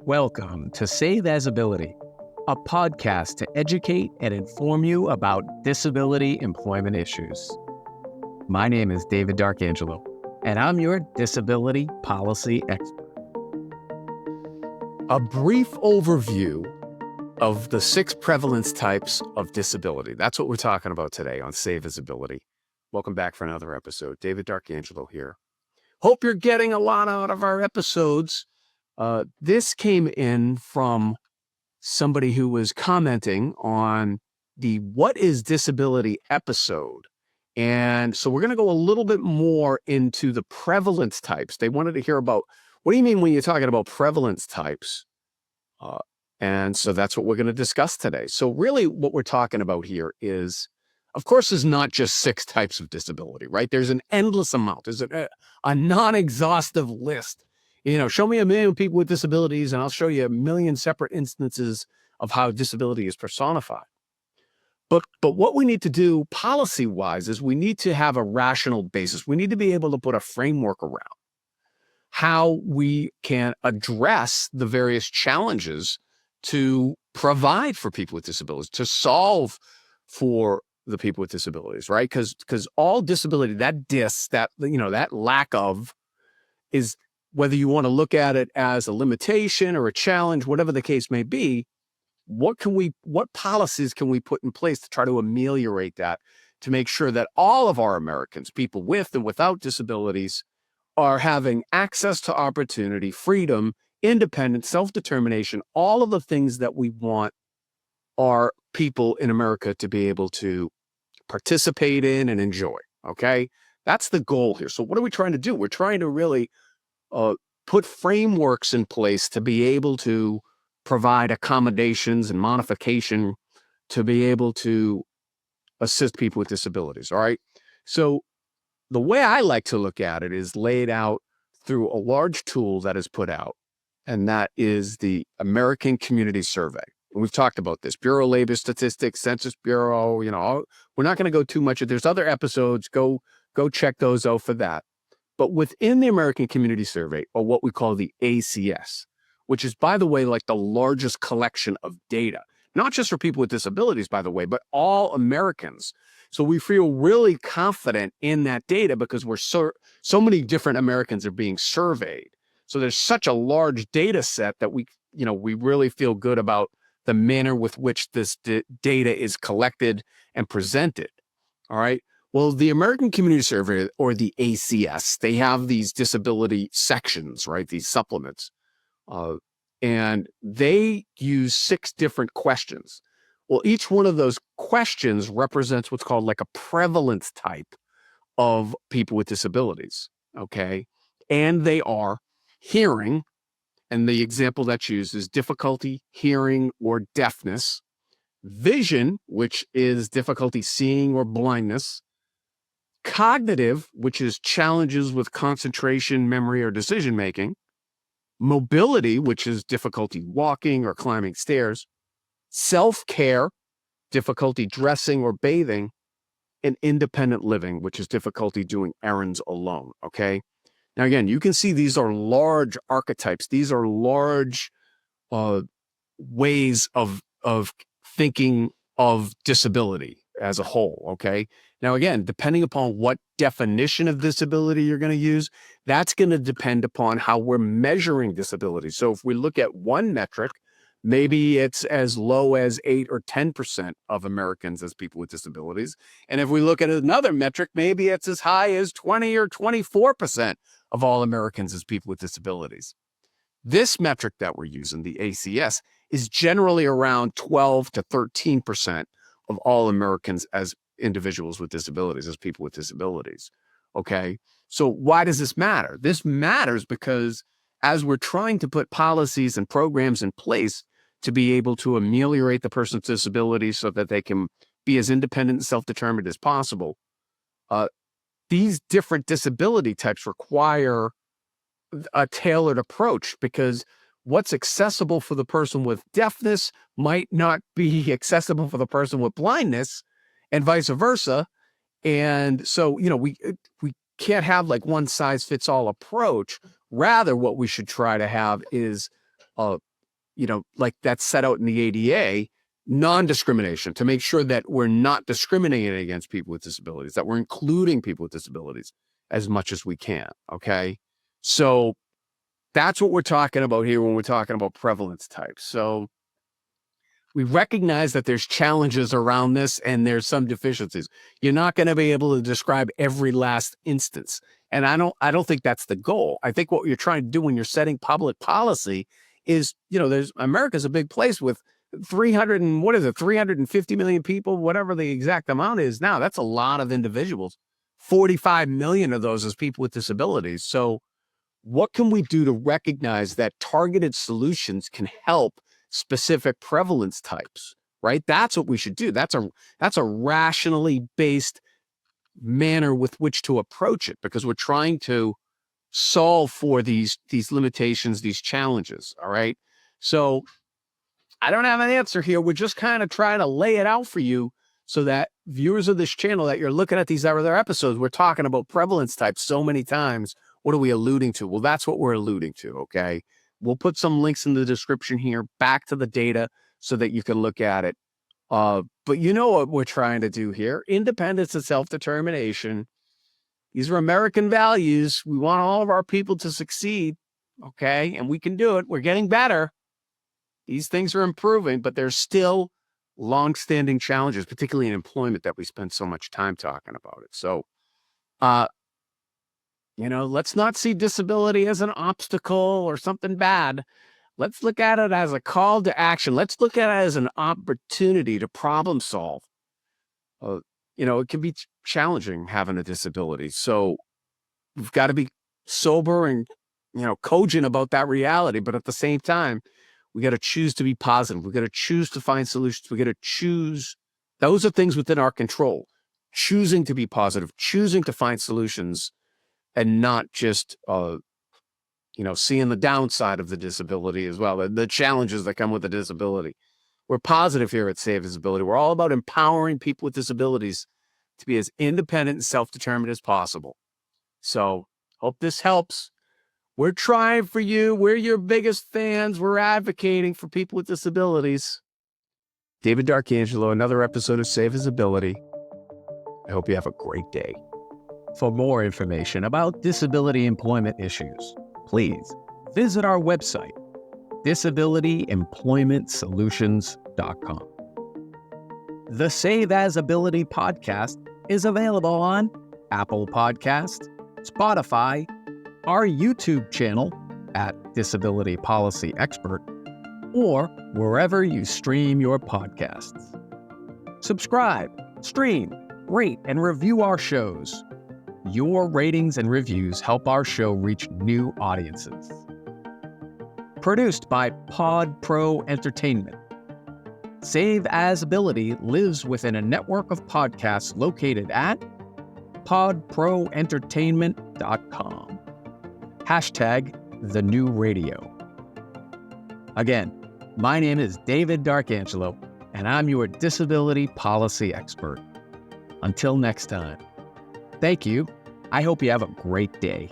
Welcome to Save As Ability, a podcast to educate and inform you about disability employment issues. My name is David D'Arcangelo, and I'm your disability policy expert. A brief overview of the 6 prevalence types of disability. That's what we're talking about today on Save As Ability. Welcome back for another episode. David D'Arcangelo here. Hope you're getting a lot out of our episodes. This came in from somebody who was commenting on the What is Disability episode. And so we're going to go a little bit more into the prevalence types. They wanted to hear about, what do you mean when you're talking about prevalence types? And so that's what we're going to discuss today. So really what we're talking about here is, of course, there's not just 6 types of disability, right? There's an endless amount. There's a non-exhaustive list. You know, show me 1 million people with disabilities and I'll show you 1 million separate instances of how disability is personified. But what we need to do policy-wise is we need to have a rational basis. We need to be able to put a framework around how we can address the various challenges to provide for people with disabilities, to solve for the people with disabilities, right? Because all disability, that lack of is, whether you want to look at it as a limitation or a challenge, whatever the case may be, what policies can we put in place to try to ameliorate that, to make sure that all of our Americans, people with and without disabilities, are having access to opportunity, freedom, independence, self-determination, all of the things that we want our people in America to be able to participate in and enjoy, okay? That's the goal here. So what are we trying to do? We're trying to really put frameworks in place to be able to provide accommodations and modification to be able to assist people with disabilities, all right? So the way I like to look at it is laid out through a large tool that is put out, and that is the American Community Survey. And we've talked about this, Bureau of Labor Statistics, Census Bureau, we're not going to go too much. There's other episodes, go check those out for that. But within the American Community Survey, or what we call the ACS, which is, by the way, like the largest collection of data, not just for people with disabilities, by the way, but all Americans. So we feel really confident in that data because so many different Americans are being surveyed. So there's such a large data set that we really feel good about the manner with which this data is collected and presented. All right. Well, the American Community Survey, or the ACS, they have these disability sections, right? These supplements. And they use 6 different questions. Well, each one of those questions represents what's called like a prevalence type of people with disabilities, okay? And they are hearing, and the example that's used is difficulty hearing or deafness, vision, which is difficulty seeing or blindness, cognitive, which is challenges with concentration, memory, or decision-making, mobility, which is difficulty walking or climbing stairs, self-care, difficulty dressing or bathing, and independent living, which is difficulty doing errands alone, okay? Now, again, you can see these are large archetypes. These are large ways of thinking of disability as a whole, okay? Now, again, depending upon what definition of disability you're going to use, that's going to depend upon how we're measuring disability. So if we look at one metric, maybe it's as low as 8 or 10% of Americans as people with disabilities. And if we look at another metric, maybe it's as high as 20 or 24% of all Americans as people with disabilities. This metric that we're using, the ACS, is generally around 12 to 13% of all Americans as individuals with disabilities, as people with disabilities, okay? So why does this matter? This matters because as we're trying to put policies and programs in place to be able to ameliorate the person's disability so that they can be as independent and self-determined as possible, these different disability types require a tailored approach, because what's accessible for the person with deafness might not be accessible for the person with blindness, and vice versa. And so, we can't have like one size fits all approach. Rather, what we should try to have is like that's set out in the ADA, non-discrimination, to make sure that we're not discriminating against people with disabilities, that we're including people with disabilities as much as we can. Okay. So that's what we're talking about here when we're talking about prevalence types. So we recognize that there's challenges around this and there's some deficiencies. You're not going to be able to describe every last instance. And I don't think that's the goal. I think what you're trying to do when you're setting public policy is, America's a big place with 350 million people, whatever the exact amount is now. That's a lot of individuals. 45 million of those as people with disabilities. So what can we do to recognize that targeted solutions can help specific prevalence types, right? That's what we should do. That's a rationally based manner with which to approach it, because we're trying to solve for these limitations, these challenges. All right. So I don't have an answer here. We're just kind of trying to lay it out for you so that viewers of this channel, that you're looking at these other episodes, we're talking about prevalence types so many times. What are we alluding to? Well, that's what we're alluding to. Okay. We'll put some links in the description here back to the data so that you can look at it. But you know what we're trying to do here? Independence and self-determination. These are American values. We want all of our people to succeed. Okay. And we can do it. We're getting better. These things are improving, but there's still long-standing challenges, particularly in employment, that we spend so much time talking about it. So, let's not see disability as an obstacle or something bad. Let's look at it as a call to action. Let's look at it as an opportunity to problem solve. It can be challenging having a disability. So we've got to be sober and, cogent about that reality. But at the same time, we got to choose to be positive. We got to choose to find solutions. We got to choose. Those are things within our control. Choosing to be positive, choosing to find solutions, and not just, seeing the downside of the disability as well, the challenges that come with the disability. We're positive here at Save Disability. We're all about empowering people with disabilities to be as independent and self-determined as possible. So hope this helps. We're trying for you. We're your biggest fans. We're advocating for people with disabilities. David D'Arcangelo, another episode of Save Disability. I hope you have a great day. For more information about disability employment issues, please visit our website, disabilityemploymentsolutions.com. The Save As Ability podcast is available on Apple Podcasts, Spotify, our YouTube channel at Disability Policy Expert, or wherever you stream your podcasts. Subscribe, stream, rate, and review our shows. Your ratings and reviews help our show reach new audiences. Produced by Pod Pro Entertainment. Save As Ability lives within a network of podcasts located at podproentertainment.com. #TheNewRadio. Again, my name is David D'Arcangelo, and I'm your disability policy expert. Until next time, thank you. I hope you have a great day.